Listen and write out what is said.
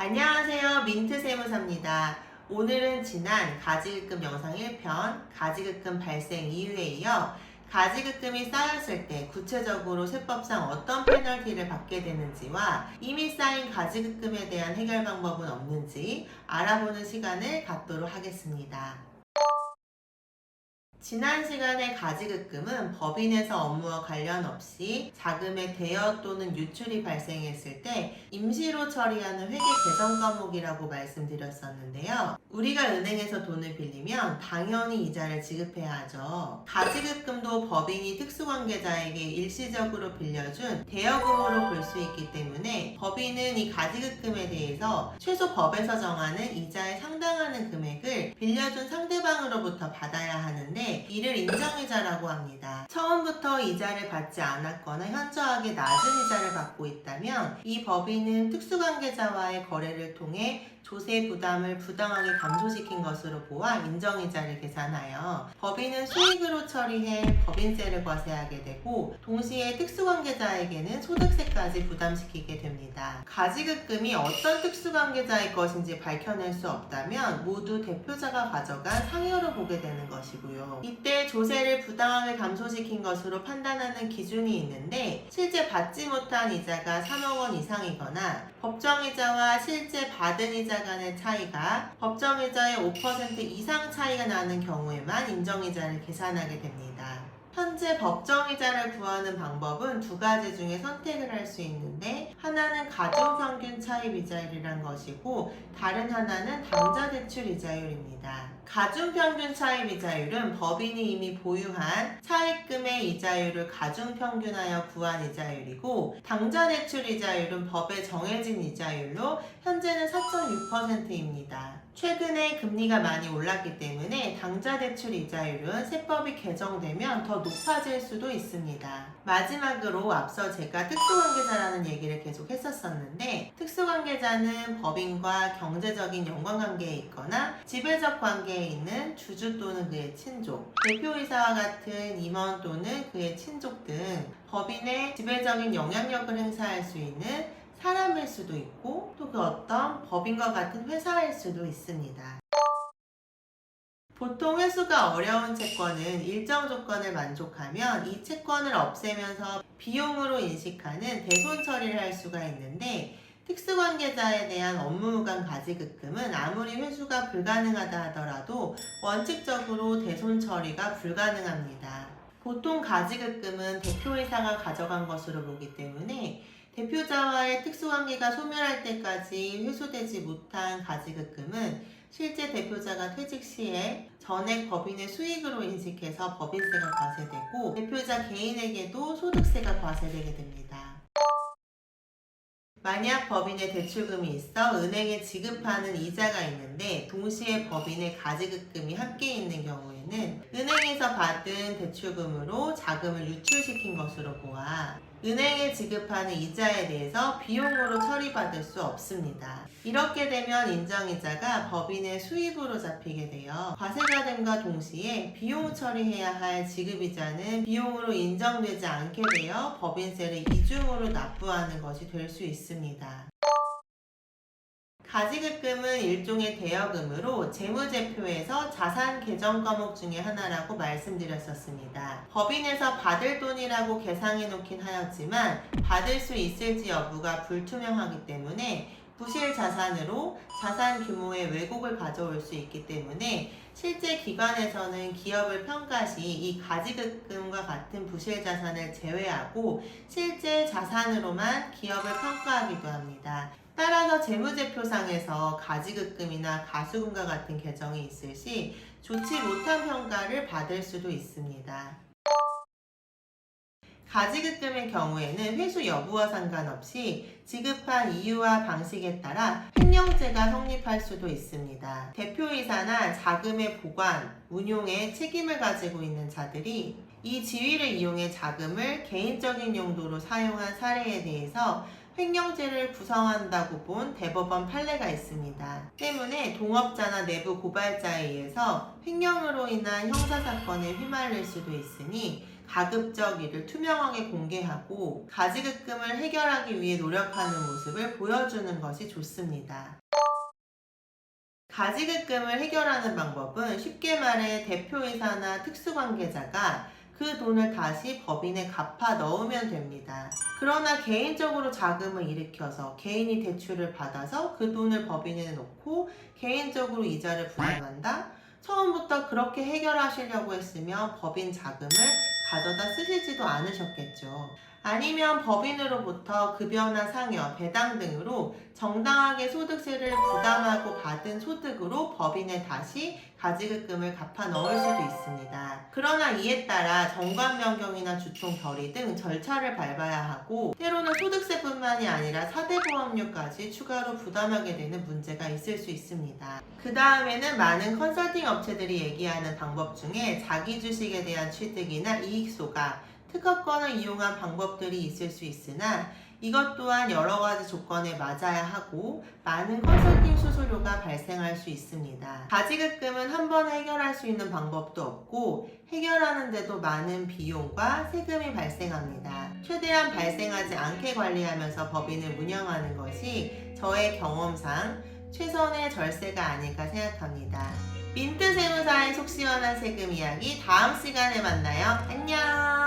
안녕하세요. 민트세무사입니다. 오늘은 지난 가지급금 영상 1편 가지급금 발생 이유에 이어 가지급금이 쌓였을 때 구체적으로 세법상 어떤 페널티를 받게 되는지와 이미 쌓인 가지급금에 대한 해결 방법은 없는지 알아보는 시간을 갖도록 하겠습니다. 지난 시간에 가지급금은 법인에서 업무와 관련 없이 자금의 대여 또는 유출이 발생했을 때 임시로 처리하는 회계 개정 과목이라고 말씀드렸었는데요. 우리가 은행에서 돈을 빌리면 당연히 이자를 지급해야 하죠. 가지급금도 법인이 특수관계자에게 일시적으로 빌려준 대여금으로 볼 수 있기 때문에 법인은 이 가지급금에 대해서 최소 법에서 정하는 이자에 상당하는 금액을 빌려준 상대방으로부터 받아야 하는데 이를 인정이자라고 합니다. 처음부터 이자를 받지 않았거나 현저하게 낮은 이자를 받고 있다면 이 법인은 특수관계자와의 거래를 통해 조세 부담을 부당하게 감소시킨 것으로 보아 인정이자를 계산하여 법인은 수익으로 처리해 법인세를 과세하게 되고 동시에 특수관계자에게는 소득세까지 부담시키게 됩니다. 가지급금이 어떤 특수관계자의 것인지 밝혀낼 수 없다면 모두 대표자가 가져간 상여로 보게 되는 것이고요. 이때 조세를 부당하게 감소시킨 것으로 판단하는 기준이 있는데 실제 받지 못한 이자가 3억 원 이상이거나 법정이자와 실제 받은 이자 간의 차이가 법정이자의 5% 이상 차이가 나는 경우에만 인정이자를 계산하게 됩니다. 현재 법정이자를 구하는 방법은 두 가지 중에 선택을 할 수 있는데 하나는 가중평균 차입이자율이란 것이고 다른 하나는 당좌대출이자율입니다. 가중평균 차입이자율은 법인이 이미 보유한 차입금의 이자율을 가중평균하여 구한 이자율이고 당좌대출이자율은 법에 정해진 이자율로 현재는 4.6%입니다. 최근에 금리가 많이 올랐기 때문에 당좌대출 이자율은 세법이 개정되면 더 높아질 수도 있습니다. 마지막으로 앞서 제가 특수관계자라는 얘기를 계속 했었었는데 특수관계자는 법인과 경제적인 연관관계에 있거나 지배적 관계에 있는 주주 또는 그의 친족, 대표이사와 같은 임원 또는 그의 친족 등 법인의 지배적인 영향력을 행사할 수 있는 사람일 수도 있고 또 그 어떤 법인과 같은 회사일 수도 있습니다. 보통 회수가 어려운 채권은 일정 조건을 만족하면 이 채권을 없애면서 비용으로 인식하는 대손 처리를 할 수가 있는데 특수관계자에 대한 업무무관 가지급금은 아무리 회수가 불가능하다 하더라도 원칙적으로 대손 처리가 불가능합니다. 보통 가지급금은 대표이사가 가져간 것으로 보기 때문에 대표자와의 특수관계가 소멸할 때까지 회수되지 못한 가지급금은 실제 대표자가 퇴직 시에 전액 법인의 수익으로 인식해서 법인세가 과세되고 대표자 개인에게도 소득세가 과세되게 됩니다. 만약 법인에 대출금이 있어 은행에 지급하는 이자가 있는데 동시에 법인의 가지급금이 함께 있는 경우에는 은행에서 받은 대출금으로 자금을 유출시킨 것으로 보아 은행에 지급하는 이자에 대해서 비용으로 처리받을 수 없습니다. 이렇게 되면 인정이자가 법인의 수입으로 잡히게 되어 과세가 됨과 동시에 비용 처리해야 할 지급이자는 비용으로 인정되지 않게 되어 법인세를 이중으로 납부하는 것이 될 수 있습니다. 가지급금은 일종의 대여금으로 재무제표에서 자산 계정 과목 중에 하나라고 말씀드렸었습니다. 법인에서 받을 돈이라고 계상해 놓긴 하였지만 받을 수 있을지 여부가 불투명하기 때문에 부실 자산으로 자산 규모의 왜곡을 가져올 수 있기 때문에 실제 기관에서는 기업을 평가 시 이 가지급금과 같은 부실 자산을 제외하고 실제 자산으로만 기업을 평가하기도 합니다. 따라서 재무제표상에서 가지급금이나 가수금과 같은 계정이 있을 시 좋지 못한 평가를 받을 수도 있습니다. 가지급금의 경우에는 회수 여부와 상관없이 지급한 이유와 방식에 따라 횡령죄가 성립할 수도 있습니다. 대표이사나 자금의 보관, 운용에 책임을 가지고 있는 자들이 이 지위를 이용해 자금을 개인적인 용도로 사용한 사례에 대해서 횡령죄를 구성한다고 본 대법원 판례가 있습니다. 때문에 동업자나 내부 고발자에 의해서 횡령으로 인한 형사사건에 휘말릴 수도 있으니 가급적 이를 투명하게 공개하고 가지급금을 해결하기 위해 노력하는 모습을 보여주는 것이 좋습니다. 가지급금을 해결하는 방법은 쉽게 말해 대표이사나 특수관계자가 그 돈을 다시 법인에 갚아 넣으면 됩니다. 그러나 개인적으로 자금을 일으켜서 개인이 대출을 받아서 그 돈을 법인에 넣고 개인적으로 이자를 부담한다? 처음부터 그렇게 해결하시려고 했으면 법인 자금을 가져다 쓰시지도 않으셨겠죠. 아니면 법인으로부터 급여나 상여, 배당 등으로 정당하게 소득세를 부담하고 받은 소득으로 법인에 다시 가지급금을 갚아 넣을 수도 있습니다. 그러나 이에 따라 정관 변경이나 주총 결의 등 절차를 밟아야 하고 때로는 소득세뿐만이 아니라 사대보험료까지 추가로 부담하게 되는 문제가 있을 수 있습니다. 그 다음에는 많은 컨설팅 업체들이 얘기하는 방법 중에 자기 주식에 대한 취득이나 이익소가 특허권을 이용한 방법들이 있을 수 있으나 이것 또한 여러 가지 조건에 맞아야 하고 많은 컨설팅 수수료가 발생할 수 있습니다. 가지급금은 한 번에 해결할 수 있는 방법도 없고 해결하는데도 많은 비용과 세금이 발생합니다. 최대한 발생하지 않게 관리하면서 법인을 운영하는 것이 저의 경험상 최선의 절세가 아닐까 생각합니다. 민트 세무사의 속 시원한 세금 이야기 다음 시간에 만나요. 안녕.